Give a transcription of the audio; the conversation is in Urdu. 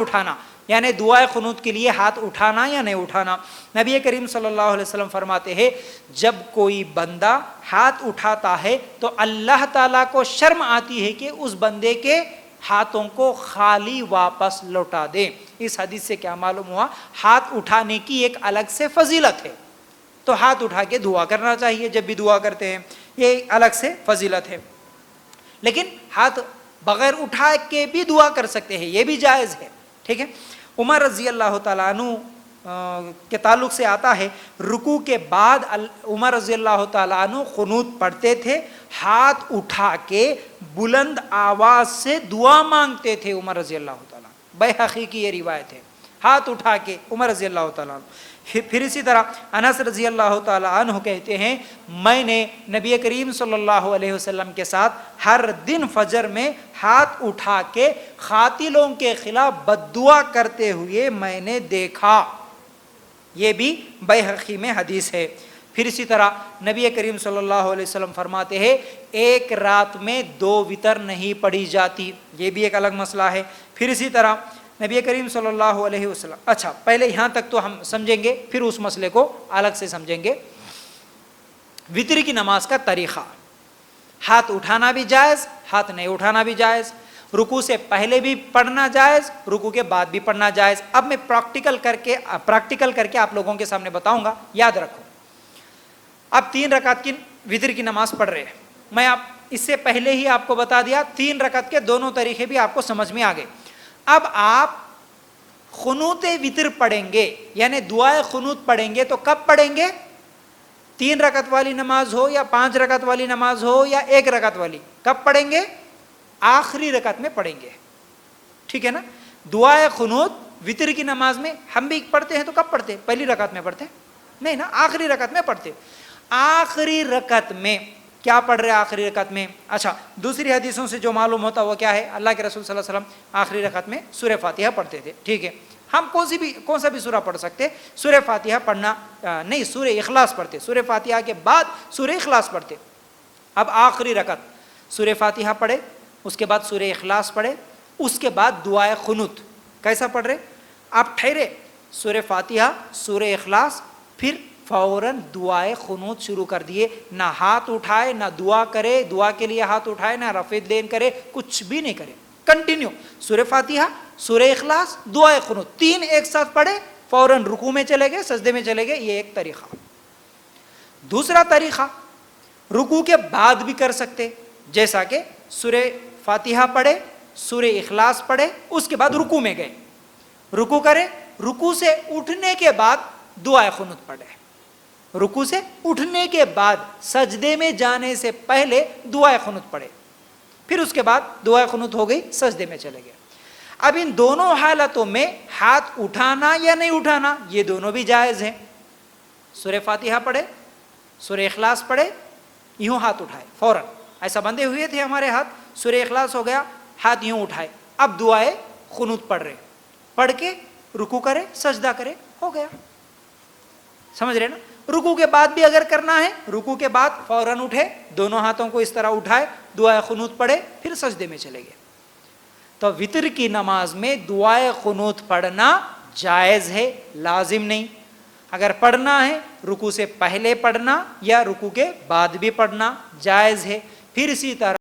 اٹھانا یعنی دعائے قنوت کے لیے ہاتھ اٹھانا یا نہیں اٹھانا. نبی کریم صلی اللہ علیہ وسلم فرماتے ہیں جب کوئی بندہ ہاتھ اٹھاتا ہے تو اللہ تعالیٰ کو شرم آتی ہے کہ اس بندے کے ہاتھوں کو خالی واپس لوٹا دے. اس حدیث سے کیا معلوم ہوا؟ ہاتھ اٹھانے کی ایک الگ سے فضیلت ہے، تو ہاتھ اٹھا کے دعا کرنا چاہیے جب بھی دعا کرتے ہیں، یہ الگ سے فضیلت ہے. لیکن ہاتھ بغیر اٹھا کے بھی دعا کر سکتے ہیں، یہ بھی جائز ہے. ٹھیک ہے. عمر رضی اللہ تعالیٰ عنہ کے تعلق سے آتا ہے رکوع کے بعد عمر رضی اللہ تعالیٰ عنہ قنوت پڑھتے تھے، ہاتھ اٹھا کے بلند آواز سے دعا مانگتے تھے عمر رضی اللہ تعالیٰ. بیہقی کی یہ روایت ہے، ہاتھ اٹھا کے عمر رضی اللہ تعالیٰ عنہ. پھر اسی طرح انس رضی اللہ تعالیٰ عنہ کہتے ہیں میں نے نبی کریم صلی اللہ علیہ وسلم کے ساتھ ہر دن فجر میں ہاتھ اٹھا کے قاتلوں کے خلاف بد دعا کرتے ہوئے میں نے دیکھا. یہ بھی بیہقی میں حدیث ہے. پھر اسی طرح نبی کریم صلی اللہ علیہ وسلم فرماتے ہیں ایک رات میں 2 وتر نہیں پڑھی جاتی، یہ بھی ایک الگ مسئلہ ہے. پھر اسی طرح نبی کریم صلی اللہ علیہ وسلم، اچھا پہلے یہاں تک تو ہم سمجھیں گے، پھر اس مسئلے کو الگ سے سمجھیں گے. وتر کی نماز کا طریقہ، ہاتھ اٹھانا بھی جائز، ہاتھ نہیں اٹھانا بھی جائز، رکوع سے پہلے بھی پڑھنا جائز، رکوع کے بعد بھی پڑھنا جائز. اب میں پریکٹیکل کر کے آپ لوگوں کے سامنے بتاؤں گا، یاد رکھو. اب 3 رکعت کی وتر کی نماز پڑھ رہے ہیں، میں آپ اس سے پہلے ہی آپ کو بتا دیا 3 رکعت کے دونوں طریقے بھی آپ کو سمجھ میں آ گئے. اب آپ قنوت وتر پڑھیں گے یعنی دعائے قنوت پڑھیں گے تو کب پڑھیں گے؟ 3 رکعت والی نماز ہو یا 5 رکعت والی نماز ہو یا 1 رکعت والی، کب پڑھیں گے؟ آخری رکعت میں پڑھیں گے. ٹھیک ہے نا. دعائے قنوت وتر کی نماز میں ہم بھی پڑھتے ہیں تو کب پڑھتے ہیں؟ پہلی رکعت میں پڑھتے ہیں؟ نہیں نا، آخری رکعت میں پڑھتے. آخری رکعت میں کیا پڑھ رہے آخری رکعت میں؟ اچھا دوسری حدیثوں سے جو معلوم ہوتا وہ کیا ہے؟ اللہ کے رسول صلی اللہ علیہ وسلم آخری رکعت میں سورہ فاتحہ پڑھتے تھے. ٹھیک ہے. ہم کون سا بھی سورہ پڑھ سکتے، سورہ فاتحہ پڑھنا نہیں، سورہ اخلاص پڑھتے، سورہ فاتحہ کے بعد سورہ اخلاص پڑھتے. اب آخری رکعت سورہ فاتحہ پڑھے، اس کے بعد سورہ اخلاص پڑھے، اس کے بعد دعائے قنوت. کیسا پڑھ رہے؟ آپ ٹھہرے، سورہ فاتحہ سورہ اخلاص، پھر فوراً دعائے قنوت شروع کر دیے. نہ ہاتھ اٹھائے، نہ دعا کرے، دعا کے لیے ہاتھ اٹھائے، نہ رفع دین کرے، کچھ بھی نہیں کرے. کنٹینیو سورہ فاتحہ سورہ اخلاص دعائے قنوت 3 ایک ساتھ پڑھے، فوراً رکوع میں چلے گئے، سجدے میں چلے گئے. یہ ایک طریقہ. دوسرا طریقہ رکوع کے بعد بھی کر سکتے، جیسا کہ سورہ فاتحہ پڑھے، سورہ اخلاص پڑھے، اس کے بعد رکوع میں گئے، رکوع کرے، رکوع سے اٹھنے کے بعد دعائے قنوت پڑھے، رکوع سے اٹھنے کے بعد سجدے میں جانے سے پہلے دعائے قنوت پڑھے، پھر اس کے بعد دعائے قنوت ہو گئی، سجدے میں چلے گئے. اب ان دونوں حالتوں میں ہاتھ اٹھانا یا نہیں اٹھانا یہ دونوں بھی جائز ہیں. سورہ فاتحہ پڑھے، سورہ اخلاص پڑھے، یوں ہاتھ اٹھائے فوراً. ایسا بندے ہوئے تھے ہمارے ہاتھ، سورہ اخلاص ہو گیا، ہاتھ یوں اٹھائے، اب دعائے قنوت پڑھ رہے، پڑھ کے رکوع کرے، سجدہ کرے، ہو گیا. سمجھ رہے نا. رکوع کے بعد بھی اگر کرنا ہے، رکوع کے بعد فوراً اٹھے، دونوں ہاتھوں کو اس طرح اٹھائے، دعائے قنوت پڑھے، پھر سجدے میں چلے گئے. تو وتر کی نماز میں دعائے قنوت پڑھنا جائز ہے، لازم نہیں. اگر پڑھنا ہے رکوع سے پہلے پڑھنا یا رکوع کے بعد بھی پڑھنا جائز ہے. پھر اسی طرح